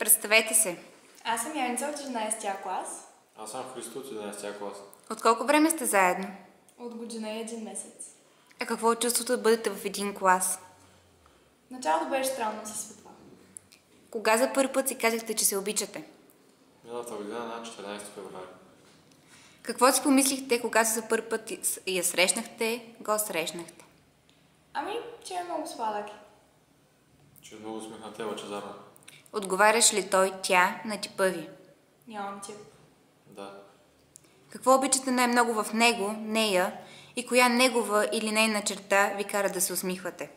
Представете се. Аз съм Яница от 11-тия клас. Аз съм Христо от 11-тия клас. От колко време сте заедно? От година и един месец. А какво е чувството да бъдете в един клас? Началото беше странно с Светла. Кога за първи път си казахте, че се обичате? Миналата година на 14 февруари. Какво си помислихте, когато за първи път я срещнахте, го срещнахте? Ами, че е много сладък. Че е много усмихната и лъчезарна. Отговаряш ли той, тя на типа ви? Нямам тип. Да. Какво обичате най-много в него, нея и коя негова или нейна черта ви кара да се усмихвате?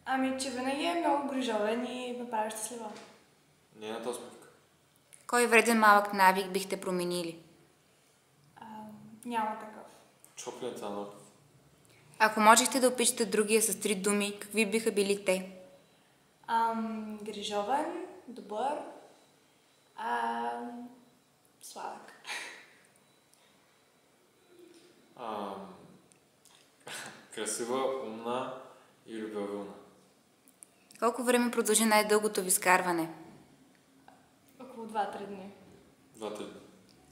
Ами, че винаги е много грижовен и ме прави щастлива. Нейната усмивка. Кой вреден малък навик бихте променили? Няма такъв. Чоплената на ног. Ако можехте да опишете другия с 3 думи, какви биха били те? Грижовен, добър, сладък. Красива, умна и любовна. Колко време продължи най-дългото ви скарване? Около 2-3 дни. 2-3 дни.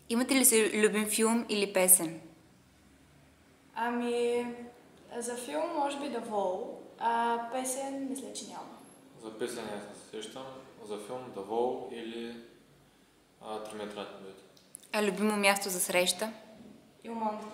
Имате ли си любим филм или песен? Ами, за филм може би The Wall, а песен мисля, че няма. За песен не се сещам. За филм The Wall или 3 метра над небето. А любимо място за среща? И Умон.